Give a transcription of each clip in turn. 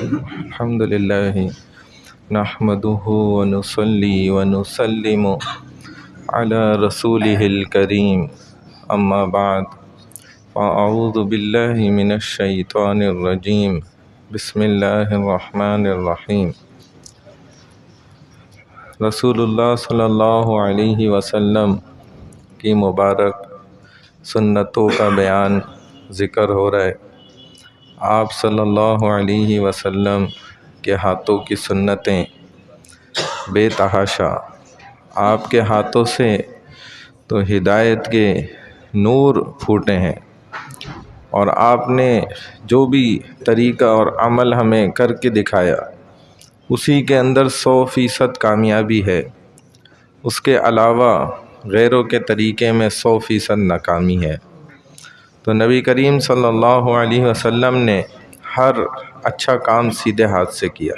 الحمد لله نحمده ونصلي ونسلم على رسوله الكريم أما بعد فأعوذ بالله من الشيطان الرجيم بسم الله الرحمن الرحيم رسول اللہ صلی اللہ علیہ وسلم کی مبارک سنتوں کا بیان ذکر ہو رہا ہے۔ آپ صلی اللہ علیہ وسلم کے ہاتھوں کی سنتیں بے تحاشا، آپ کے ہاتھوں سے تو ہدایت کے نور پھوٹے ہیں، اور آپ نے جو بھی طریقہ اور عمل ہمیں کر کے دکھایا اسی کے اندر 100% کامیابی ہے، اس کے علاوہ غیروں کے طریقے میں 100% ناکامی ہے۔ تو نبی کریم صلی اللہ علیہ وسلم نے ہر اچھا کام سیدھے ہاتھ سے کیا،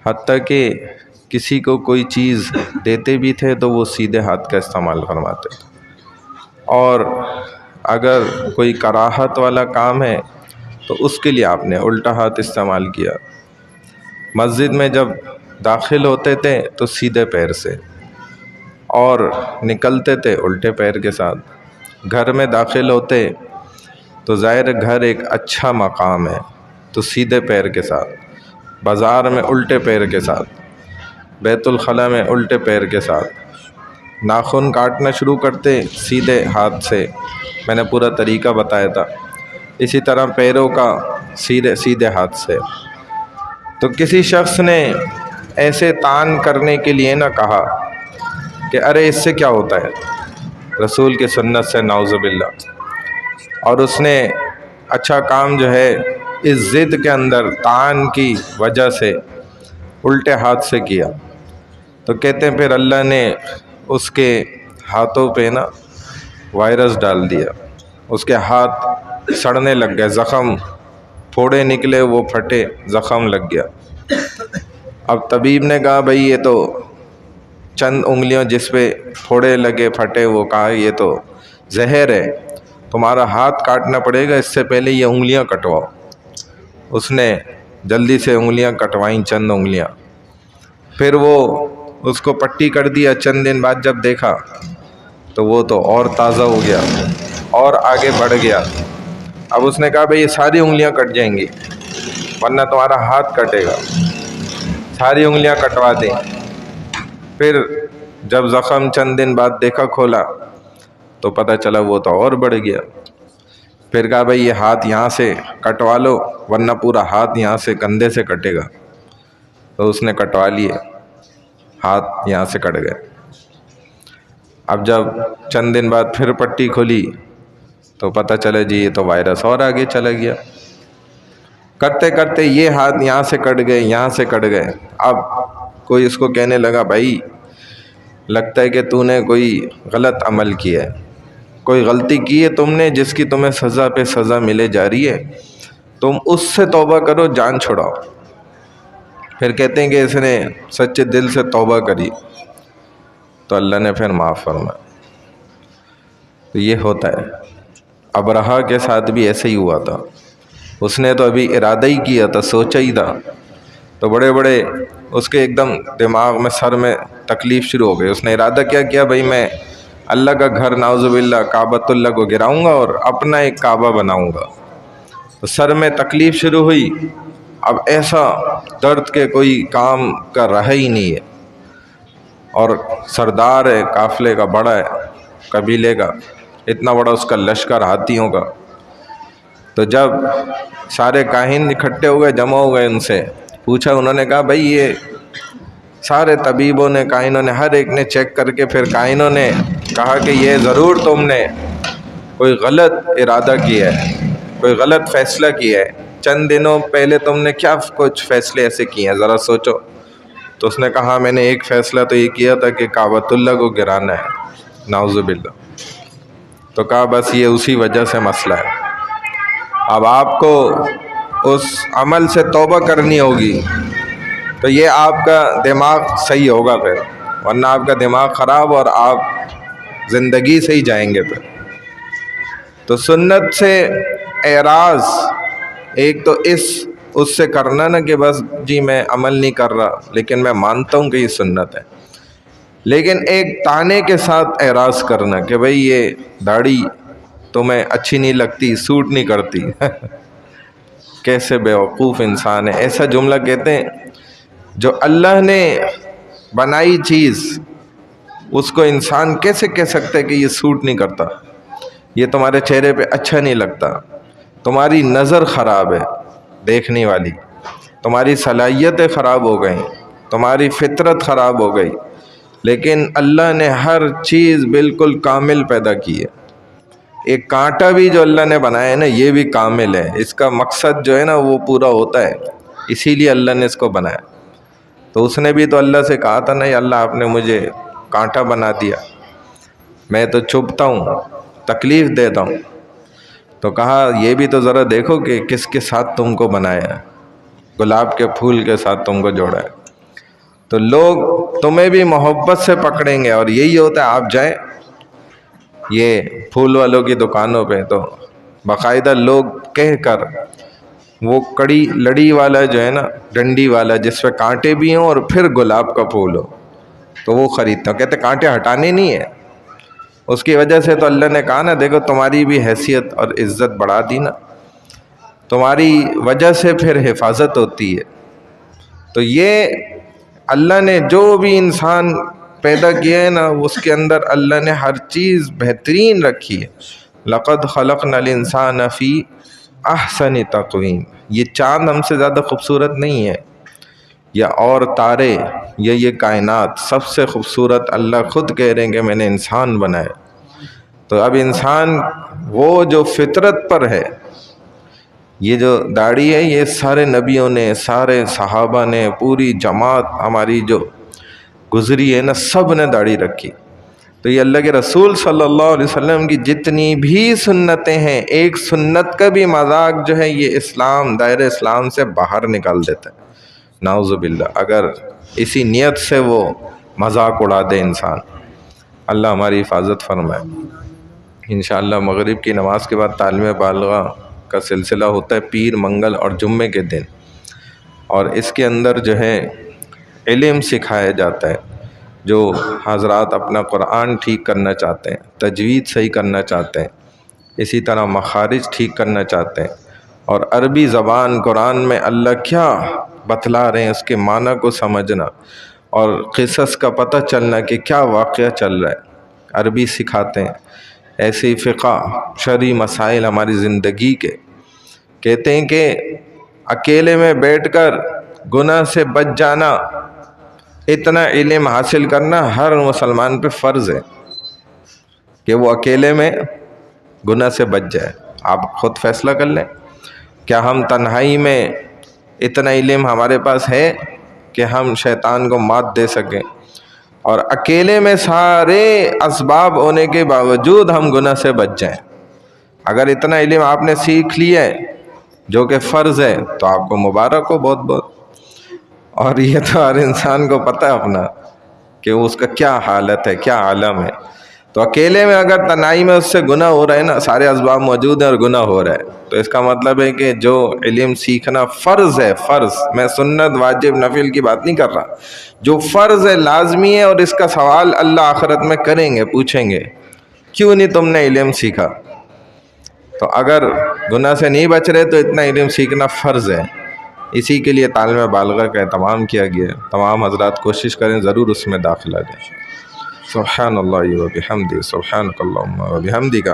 حتیٰ کہ کسی کو کوئی چیز دیتے بھی تھے تو وہ سیدھے ہاتھ کا استعمال فرماتے تھے، اور اگر کوئی کراہت والا کام ہے تو اس کے لیے آپ نے الٹا ہاتھ استعمال کیا۔ مسجد میں جب داخل ہوتے تھے تو سیدھے پیر سے، اور نکلتے تھے الٹے پیر کے ساتھ۔ گھر میں داخل ہوتے تو ظاہر گھر ایک اچھا مقام ہے تو سیدھے پیر کے ساتھ، بازار میں الٹے پیر کے ساتھ، بیت الخلاء میں الٹے پیر کے ساتھ، ناخن کاٹنا شروع کرتے سیدھے ہاتھ سے، میں نے پورا طریقہ بتایا تھا، اسی طرح پیروں کا سیدھے ہاتھ سے۔ تو کسی شخص نے ایسے تان کرنے کے لیے نہ کہا کہ ارے اس سے کیا ہوتا ہے، رسول کی سنت سے نعوذ باللہ، اور اس نے اچھا کام جو ہے اس ضد کے اندر تان کی وجہ سے الٹے ہاتھ سے کیا، تو کہتے ہیں پھر اللہ نے اس کے ہاتھوں پہ نا وائرس ڈال دیا، اس کے ہاتھ سڑنے لگ گئے، زخم پھوڑے نکلے، وہ پھٹے، زخم لگ گیا۔ اب طبیب نے کہا بھئی یہ تو چند انگلیاں جس پہ پھوڑے لگے پھٹے، وہ کہا یہ تو زہر ہے، تمہارا ہاتھ کاٹنا پڑے گا، اس سے پہلے یہ انگلیاں کٹواؤ۔ اس نے جلدی سے انگلیاں کٹوائیں، چند انگلیاں، پھر وہ اس کو پٹی کر دیا۔ چند دن بعد جب دیکھا تو وہ تو اور تازہ ہو گیا اور آگے بڑھ گیا۔ اب اس نے کہا بھئی یہ ساری انگلیاں کٹ جائیں گی ورنہ تمہارا ہاتھ کٹے گا، ساری انگلیاں کٹوا دیں۔ پھر جب زخم چند دن بعد دیکھا، کھولا تو پتہ چلا وہ تو اور بڑھ گیا۔ پھر کہا بھئی یہ ہاتھ یہاں سے کٹوا لو ورنہ پورا ہاتھ یہاں سے کندھے سے کٹے گا، تو اس نے کٹوا لیے، ہاتھ یہاں سے کٹ گئے۔ اب جب چند دن بعد پھر پٹی کھلی تو پتہ چلا جی یہ تو وائرس اور آگے چلا گیا۔ کرتے کرتے یہ ہاتھ یہاں سے کٹ گئے، یہاں سے کٹ گئے۔ اب کوئی اس کو کہنے لگا بھائی لگتا ہے کہ تو نے کوئی غلط عمل کیا ہے، کوئی غلطی کی ہے تم نے جس کی تمہیں سزا پہ سزا ملے جا رہی ہے، تم اس سے توبہ کرو، جان چھڑاؤ۔ پھر کہتے ہیں کہ اس نے سچے دل سے توبہ کری تو اللہ نے پھر معاف فرمایا۔ تو یہ ہوتا ہے۔ ابرہہ کے ساتھ بھی ایسے ہی ہوا تھا، اس نے تو ابھی ارادہ ہی کیا تھا، سوچا ہی تھا، تو بڑے بڑے اس کے ایک دم دماغ میں، سر میں تکلیف شروع ہو گئی۔ اس نے ارادہ کیا بھئی میں اللہ کا گھر نعوذ باللہ کعبۃ اللہ کو گراؤں گا اور اپنا ایک کعبہ بناؤں گا۔ تو سر میں تکلیف شروع ہوئی، اب ایسا درد کہ کوئی کام کر رہا ہی نہیں ہے، اور سردار ہے، قافلے کا بڑا ہے، قبیلے کا، اتنا بڑا اس کا لشکر ہاتھیوں کا۔ تو جب سارے کاہن اکٹھے ہو گئے، جمع ہو گئے، ان سے پوچھا، انہوں نے کہا بھئی یہ سارے طبیبوں نے، کاہنوں نے، ہر ایک نے چیک کر کے پھر کاہنوں نے کہا کہ یہ ضرور تم نے کوئی غلط ارادہ کیا ہے، کوئی غلط فیصلہ کیا ہے، چند دنوں پہلے تم نے کیا کچھ فیصلے ایسے کیے ہیں، ذرا سوچو۔ تو اس نے کہا میں نے ایک فیصلہ تو یہ کیا تھا کہ کعبۃ اللہ کو گرانا ہے، نعوذ باللہ۔ تو کہا بس یہ اسی وجہ سے مسئلہ ہے، اب آپ کو اس عمل سے توبہ کرنی ہوگی، تو یہ آپ کا دماغ صحیح ہوگا پھر، ورنہ آپ کا دماغ خراب اور آپ زندگی سے ہی جائیں گے پھر۔ تو سنت سے اعراض ایک تو اس اس سے کرنا نا کہ بس جی میں عمل نہیں کر رہا لیکن میں مانتا ہوں کہ یہ سنت ہے، لیکن ایک تانے کے ساتھ اعراض کرنا کہ بھئی یہ داڑھی تمہیں اچھی نہیں لگتی، سوٹ نہیں کرتی کیسے بیوقوف انسان ہے، ایسا جملہ کہتے ہیں۔ جو اللہ نے بنائی چیز اس کو انسان کیسے کہہ سکتا ہے کہ یہ سوٹ نہیں کرتا، یہ تمہارے چہرے پہ اچھا نہیں لگتا، تمہاری نظر خراب ہے دیکھنے والی، تمہاری صلاحیتیں خراب ہو گئیں، تمہاری فطرت خراب ہو گئی، لیکن اللہ نے ہر چیز بالکل کامل پیدا کی ہے۔ ایک کانٹا بھی جو اللہ نے بنایا ہے نا یہ بھی کامل ہے، اس کا مقصد جو ہے نا وہ پورا ہوتا ہے، اسی لیے اللہ نے اس کو بنایا۔ تو اس نے بھی تو اللہ سے کہا تھا نہیں اللہ آپ نے مجھے کانٹا بنا دیا، میں تو چبھتا ہوں، تکلیف دیتا ہوں، تو کہا یہ بھی تو ذرا دیکھو کہ کس کے ساتھ تم کو بنایا ہے، گلاب کے پھول کے ساتھ تم کو جوڑا ہے۔ تو لوگ تمہیں بھی محبت سے پکڑیں گے، اور یہی ہوتا ہے آپ جائیں یہ پھول والوں کی دکانوں پہ تو باقاعدہ لوگ کہہ کر وہ کڑی لڑی والا جو ہے نا ڈنڈی والا جس پہ کانٹے بھی ہوں اور پھر گلاب کا پھول ہو تو وہ خریدتا ہوں، کہتے کانٹے ہٹانے نہیں ہیں۔ اس کی وجہ سے تو اللہ نے کہا نا دیکھو تمہاری بھی حیثیت اور عزت بڑھا دی نا، تمہاری وجہ سے پھر حفاظت ہوتی ہے۔ تو یہ اللہ نے جو بھی انسان پیدا کیا ہے نا اس کے اندر اللہ نے ہر چیز بہترین رکھی ہے۔ لقد خلقنا الانسان فی احسن تقویم، یہ چاند ہم سے زیادہ خوبصورت نہیں ہے، یا اور تارے یا یہ کائنات، سب سے خوبصورت اللہ خود کہہ رہے ہیں کہ میں نے انسان بنایا۔ تو اب انسان وہ جو فطرت پر ہے، یہ جو داڑھی ہے یہ سارے نبیوں نے، سارے صحابہ نے، پوری جماعت ہماری جو گزری ہے نا سب نے داڑھی رکھی۔ تو یہ اللہ کے رسول صلی اللہ علیہ وسلم کی جتنی بھی سنتیں ہیں، ایک سنت کا بھی مذاق جو ہے یہ اسلام، دائرہ اسلام سے باہر نکال دیتا ہے، نعوذ باللہ، اگر اسی نیت سے وہ مذاق اڑا دے انسان۔ اللہ ہماری حفاظت فرمائے۔ انشاءاللہ مغرب کی نماز کے بعد تعلیم بالغہ کا سلسلہ ہوتا ہے پیر، منگل اور جمعے کے دن، اور اس کے اندر جو ہے علم سکھایا جاتا ہے۔ جو حضرات اپنا قرآن ٹھیک کرنا چاہتے ہیں، تجوید صحیح کرنا چاہتے ہیں، اسی طرح مخارج ٹھیک کرنا چاہتے ہیں، اور عربی زبان قرآن میں اللہ کیا بتلا رہے ہیں اس کے معنی کو سمجھنا، اور قصص کا پتہ چلنا کہ کیا واقعہ چل رہا ہے، عربی سکھاتے ہیں۔ ایسے ہی فقہ، شرعی مسائل ہماری زندگی کے، کہتے ہیں کہ اکیلے میں بیٹھ کر گناہ سے بچ جانا، اتنا علم حاصل کرنا ہر مسلمان پہ فرض ہے کہ وہ اکیلے میں گناہ سے بچ جائے۔ آپ خود فیصلہ کر لیں، کیا ہم تنہائی میں اتنا علم ہمارے پاس ہے کہ ہم شیطان کو مات دے سکیں، اور اکیلے میں سارے اسباب ہونے کے باوجود ہم گناہ سے بچ جائیں؟ اگر اتنا علم آپ نے سیکھ لیا ہے جو کہ فرض ہے تو آپ کو مبارک ہو بہت بہت، اور یہ تو ہر انسان کو پتہ ہے اپنا کہ اس کا کیا حالت ہے، کیا عالم ہے۔ تو اکیلے میں اگر تنہائی میں اس سے گناہ ہو رہا ہے نا، سارے اسباب موجود ہیں اور گناہ ہو رہا ہے، تو اس کا مطلب ہے کہ جو علم سیکھنا فرض ہے، فرض، میں سنت واجب نفل کی بات نہیں کر رہا، جو فرض ہے لازمی ہے، اور اس کا سوال اللہ آخرت میں کریں گے، پوچھیں گے کیوں نہیں تم نے علم سیکھا؟ تو اگر گناہ سے نہیں بچ رہے تو اتنا علم سیکھنا فرض ہے۔ اسی کے لیے تعلیم بالغہ کا اہتمام کیا گیا ہے۔ تمام حضرات کوشش کریں ضرور اس میں داخلہ دیں۔ سبحان اللہ و بحمدہ، سبحانک اللہم و بحمدک،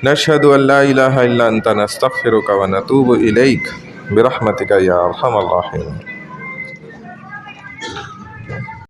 نشہد ان لا الہ الا انت، نستغفرک و نتوب الیک، برحمتک یا ارحم الراحمین۔